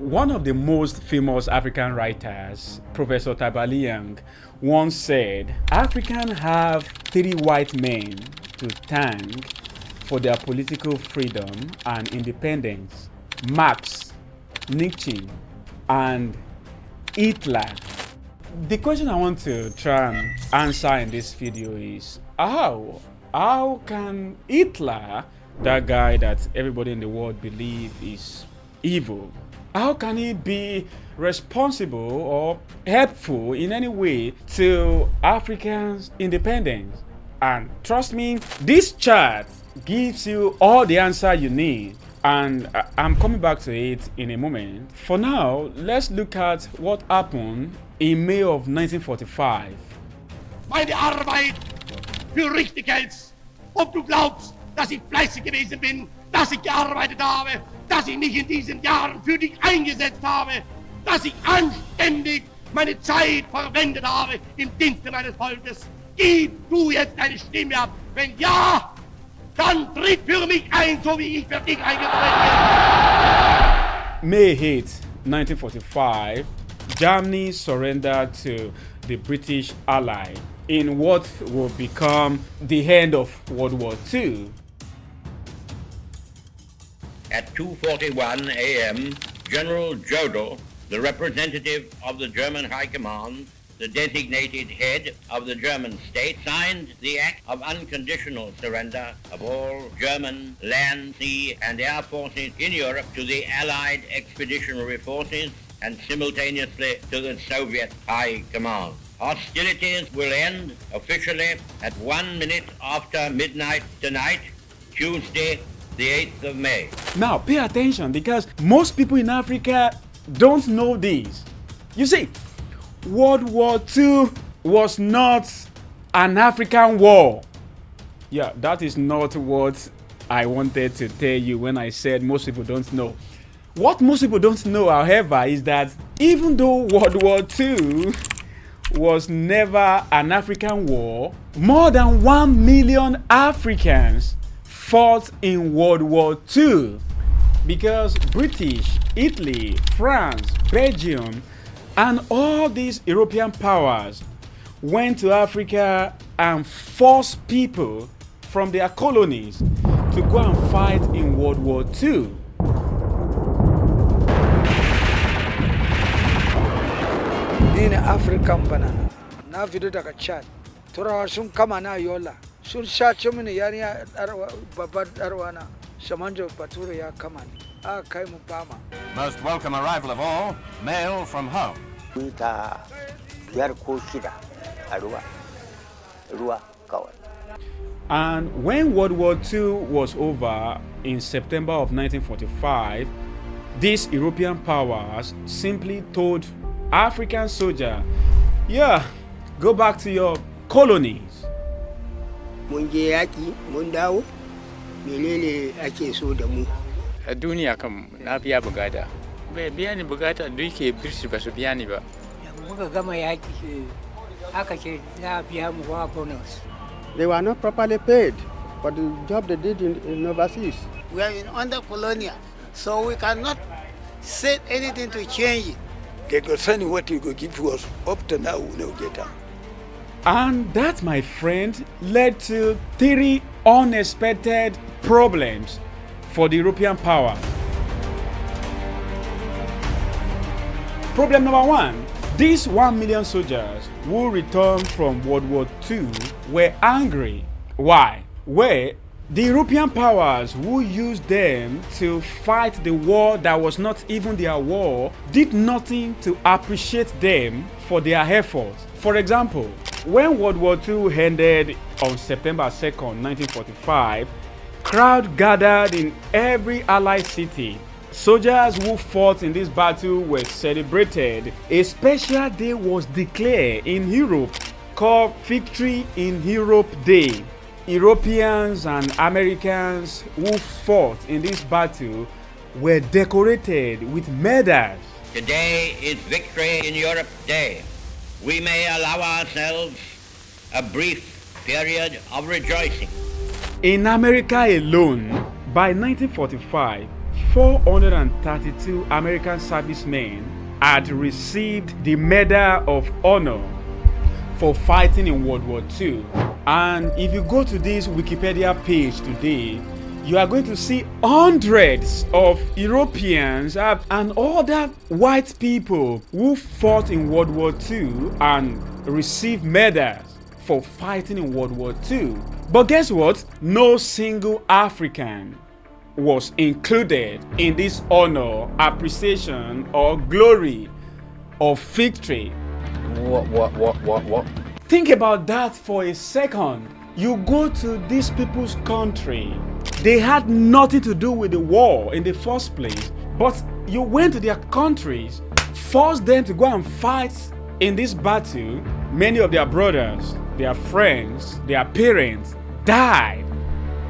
One of the most famous African writers, Professor Tabaliang, once said, Africans have 3 white men to thank for their political freedom and independence: Marx, Nietzsche, and Hitler. The question I want to try and answer in this video is, how can Hitler, that guy that everybody in the world believe is evil, how can he be responsible or helpful in any way to Africans' independence? And trust me, this chart gives you all the answer you need, and I'm coming back to it in a moment. For now, let's look at what happened in May of 1945. Meine Arbeit für richtig hältst. Ob du glaubst, dass ich fleißig gewesen bin, dass ich gearbeitet habe, dass ich mich in diesen Jahren für dich eingesetzt habe, dass ich anständig meine Zeit verwendet habe im Dienste meines Volkes. Gib du jetzt deine Stimme ab. Wenn ja, dann tritt für mich ein, so wie ich für dich eingetreten bin. May 8, 1945, Germany surrendered to the British ally in what would become the end of World War II. At 2:41 a.m., General Jodl, the representative of the German High Command, the designated head of the German state, signed the Act of Unconditional Surrender of all German land, sea, and air forces in Europe to the Allied Expeditionary Forces and simultaneously to the Soviet High Command. Hostilities will end officially at 1 minute after midnight tonight, Tuesday, the 8th of May. Now pay attention, because most people in Africa don't know this. You see, World War II was not an African war. Yeah, that is not what I wanted to tell you when I said most people don't know. What most people don't know, however, is that even though World War II was never an African war, more than 1 million Africans fought in World War II, because British, Italy, France, Belgium, and all these European powers went to Africa and forced people from their colonies to go and fight in World War II. Ni African banana na fito daga Chad. Turawa sun kama na Yola. Sun sace mini yarinya babbar darwana. Shamanjo Bature ya kama ni. Aka kai mu Bama. Most welcome arrival of all, mail from home. Ta biyar ko shida a ruwa kawai. And when World War II was over in September of 1945, these European powers simply told African soldiers, yeah, go back to your colonies. Mun je yaki, mun dawo, menene ake so da mu? A duniya kam na biya bugata. Bai biya ni bugata da yake British ba su biya ni ba. Muka gama yaki aka ce za biya mu wa bonus. They were not properly paid for the job they did in overseas. We are under colonial, so we cannot say anything to change it. They go send what you go give to us up to now we no get them. And that, my friend, led to 3 unexpected problems for the European power. Problem number 1, these 1 million soldiers who returned from World War II were angry. Why? Well, the European powers who used them to fight the war that was not even their war did nothing to appreciate them for their efforts. For example, when World War II ended on September 2nd, 1945, crowds gathered in every Allied city. Soldiers who fought in this battle were celebrated. A special day was declared in Europe called Victory in Europe Day. Europeans and Americans who fought in this battle were decorated with medals. Today is Victory in Europe Day. We may allow ourselves a brief period of rejoicing. In America alone, by 1945, 432 American servicemen had received the Medal of Honor for fighting in World War II. And if you go to this Wikipedia page today, you are going to see hundreds of Europeans and other white people who fought in World War II and received medals for fighting in World War II. But guess what? No single African was included in this honor, appreciation, or glory of victory. What? Think about that for a second. You go to these people's country. They had nothing to do with the war in the first place, but you went to their countries, forced them to go and fight in this battle. Many of their brothers, their friends, their parents died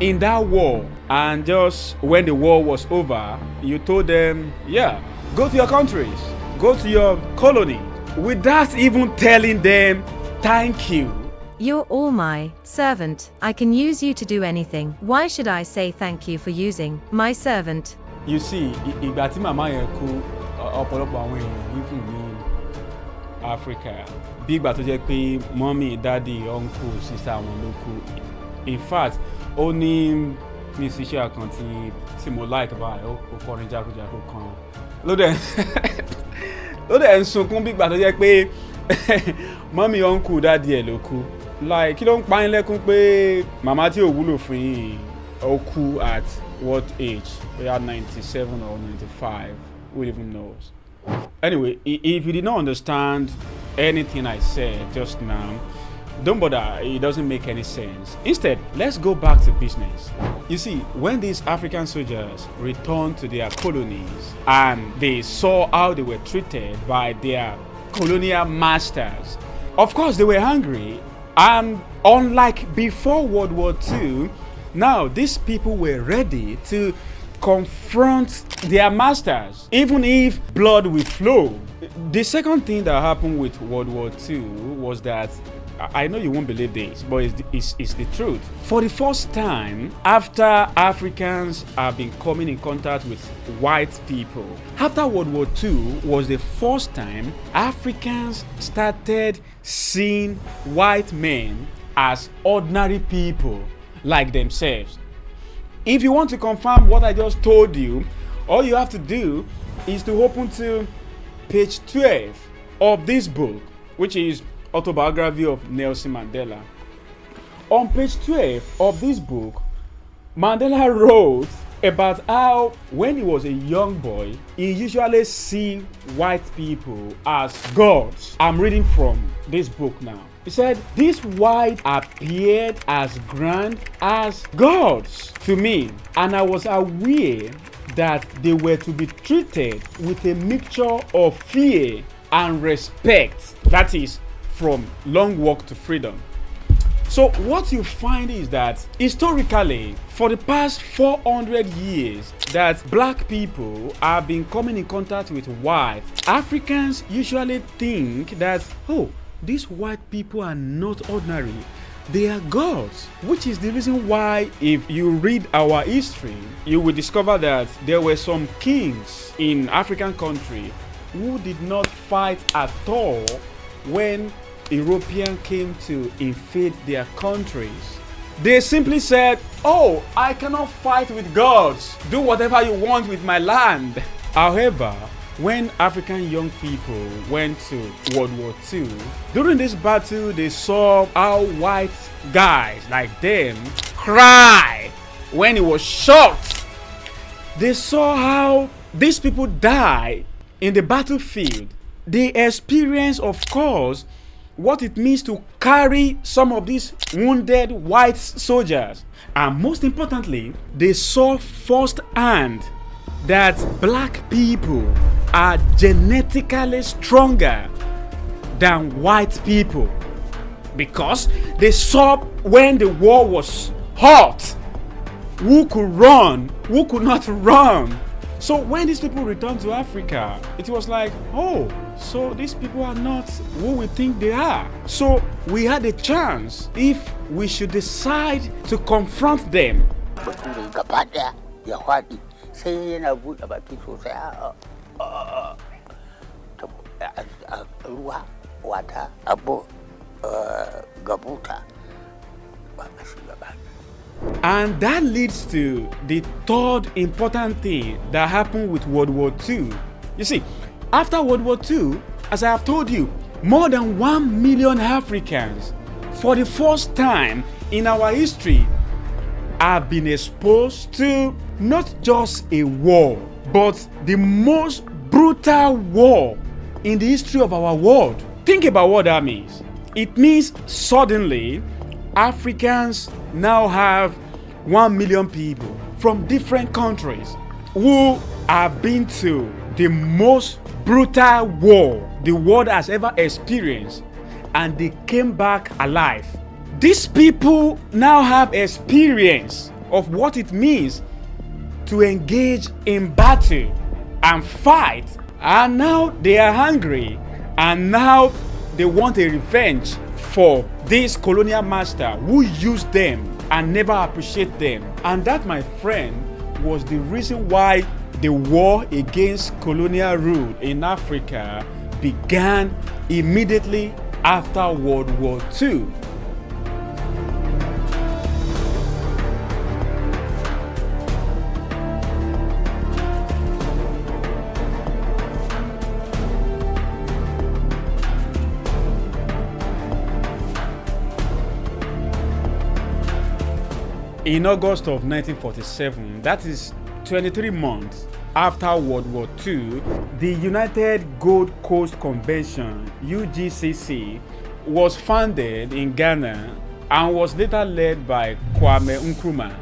in that war. And just when the war was over, you told them, yeah, go to your countries, go to your colonies, without even telling them thank you. You're all my servant. I can use you to do anything. Why should I say thank you for using my servant? You see, ìgbà tí màmá yẹn kú, ọ̀pọ̀lọpọ̀ àwọn èèyàn yìí fún ní Africa. Bí ìgbà tó jẹ́ pé mọ́mí, daddy, uncle, sister àwọn ló kú. In fact, ó ní musician kan tí mo like báyìí, ó kọrin jákujàku kan. Ló dẹ̀ ń sunkún bí ìgbà tó jẹ́ pé mọ́mí, uncle, daddy ẹ̀ ló kú. Like, kí ló ń pa yín lẹ́kún pé màmá tí ò wúlò fún yín ó kú at what age? They are 97 or 95. Who even knows? Anyway, if you did not understand anything I said just now, don't bother. It doesn't make any sense. Instead, let's go back to business. You see, when these African soldiers returned to their colonies and they saw how they were treated by their colonial masters, of course they were hungry. And unlike before World War II, now these people were ready to confront their masters, even if blood will flow. The second thing that happened with World War II was that, I know you won't believe this, but it's the truth. For the first time, after Africans have been coming in contact with white people, after World War II was the first time Africans started seeing white men as ordinary people like themselves. If you want to confirm what I just told you, all you have to do is to open to page 12 of this book, which is Autobiography of Nelson Mandela. On page 12 of this book, Mandela wrote about how when he was a young boy, he usually see white people as gods. I'm reading from this book now. He said, these whites appeared as grand as gods to me, and I was aware that they were to be treated with a mixture of fear and respect. That is, from long walk to freedom. So what you find is that historically, for the past 400 years that black people have been coming in contact with white, Africans usually think that, oh, these white people are not ordinary, they are gods. Which is the reason why, if you read our history, you will discover that there were some kings in African country who did not fight at all when Europeans came to invade their countries. They simply said, oh, I cannot fight with gods. Do whatever you want with my land. However, when African young people went to World War II, during this battle, they saw how white guys like them cry when he was shot. They saw how these people died in the battlefield. They experienced, of course, what it means to carry some of these wounded white soldiers. And most importantly, they saw firsthand that black people are genetically stronger than white people, because they saw when the war was hot, who could run, who could not run. So when these people returned to Africa, it was like, oh, so these people are not who we think they are. So we had a chance if we should decide to confront them. sai yana buɗe baki sosai a ruwa wata abu gabuta ba a shiga ba. And that leads to the third important thing that happened with World War II. You see, after World War II, as I have told you, more than 1 million Africans, for the first time in our history, have been exposed to not just a war, but the most brutal war in the history of our world. Think about what that means. It means suddenly Africans now have 1 million people from different countries who have been to the most brutal war the world has ever experienced, and they came back alive. These people now have experience of what it means to engage in battle and fight, and now they are hungry, and now they want a revenge for this colonial master who used them and never appreciate them. And that, my friend, was the reason why the war against colonial rule in Africa began immediately after World War II. In August of 1947, that is 23 months after World War II, the United Gold Coast Convention, UGCC, was founded in Ghana and was later led by Kwame Nkrumah.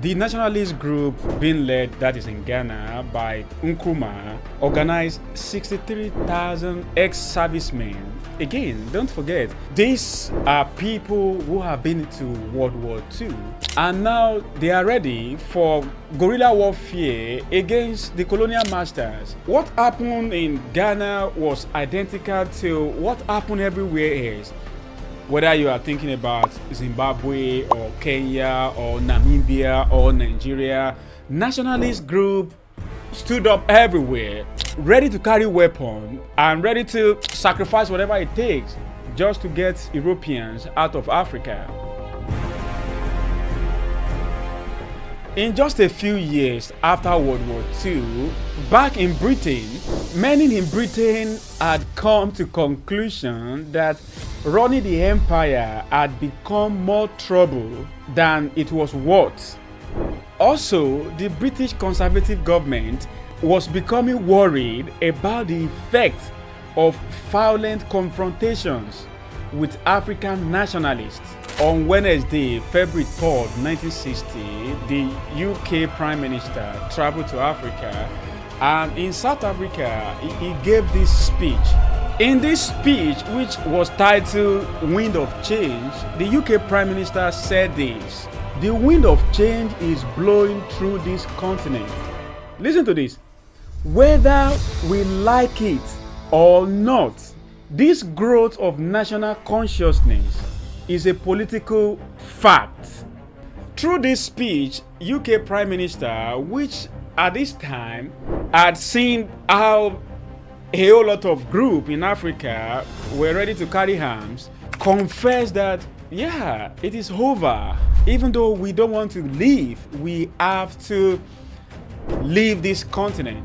The nationalist group being led, that is in Ghana, by Nkrumah, organized 63,000 ex-servicemen. Again, don't forget, these are people who have been to World War II, and now they are ready for guerrilla warfare against the colonial masters. What happened in Ghana was identical to what happened everywhere else. Whether you are thinking about Zimbabwe or Kenya or Namibia or Nigeria, nationalist group stood up everywhere, ready to carry weapons and ready to sacrifice whatever it takes just to get Europeans out of Africa. In just a few years after World War II, back in Britain, many in Britain had come to conclusion that running the empire had become more trouble than it was worth. Also, the British Conservative government was becoming worried about the effects of violent confrontations with African nationalists. On Wednesday, February 3rd, 1960, the UK Prime Minister traveled to Africa, and in South Africa, he gave this speech. In this speech, which was titled Wind of Change, the UK Prime Minister said this: "The wind of change is blowing through this continent." Listen to this. "Whether we like it or not, this growth of national consciousness is a political fact." Through this speech, UK Prime Minister, which at this time had seen how a whole lot of groups in Africa were ready to carry arms, confessed that, yeah, it is over. Even though we don't want to leave, we have to leave this continent.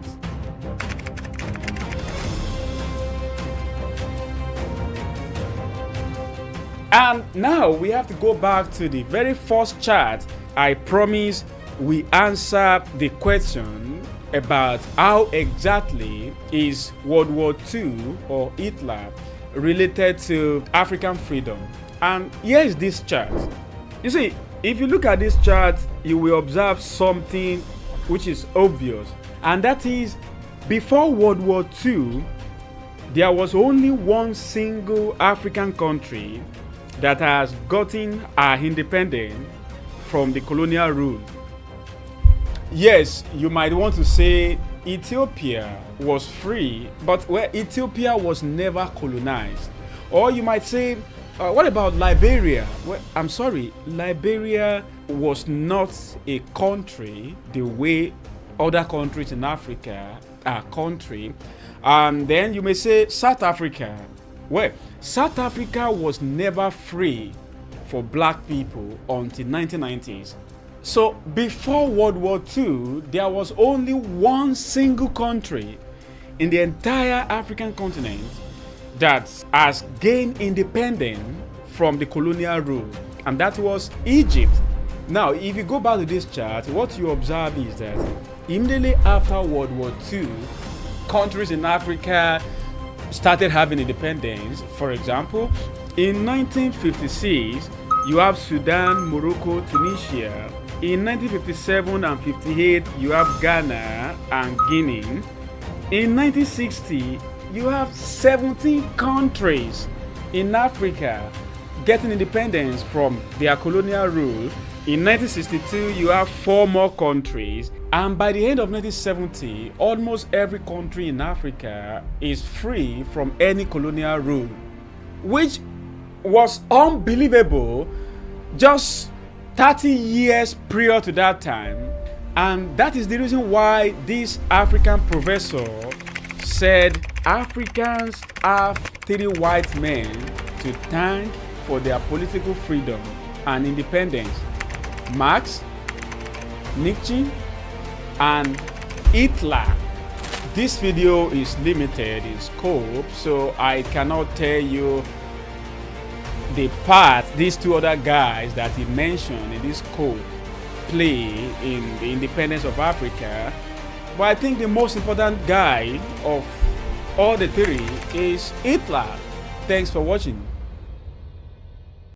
And now we have to go back to the very first chart. I promise we answer the question about how exactly is World War II or Hitler related to African freedom. And here is this chart. You see, if you look at this chart, you will observe something which is obvious, and that is, before World War II, there was only one single African country that has gotten our independence from the colonial rule. Yes, you might want to say Ethiopia was free, but well, Ethiopia was never colonized. Or you might say, what about Liberia? Well, I'm sorry, Liberia was not a country the way other countries in Africa are country. And then you may say South Africa. Well, South Africa was never free for black people until 1990s. So before World War II, there was only one single country in the entire African continent that has gained independence from the colonial rule, and that was Egypt. Now, if you go back to this chart, what you observe is that immediately after World War II, countries in Africa started having independence. For example, in 1956, you have Sudan, Morocco, Tunisia. In 1957 and 58, you have Ghana and Guinea. In 1960, you have 17 countries in Africa getting independence from their colonial rule. In 1962, you have 4 more countries. And by the end of 1970, almost every country in Africa is free from any colonial rule, which was unbelievable just 30 years prior to that time. And that is the reason why this African professor said Africans have 3 white men to thank for their political freedom and independence: Marx, Nietzsche, and Hitler. This video is limited in scope, so I cannot tell you the part these 2 other guys that he mentioned in this quote play in the independence of Africa. But I think the most important guy of all the 3 is Hitler. Thanks for watching.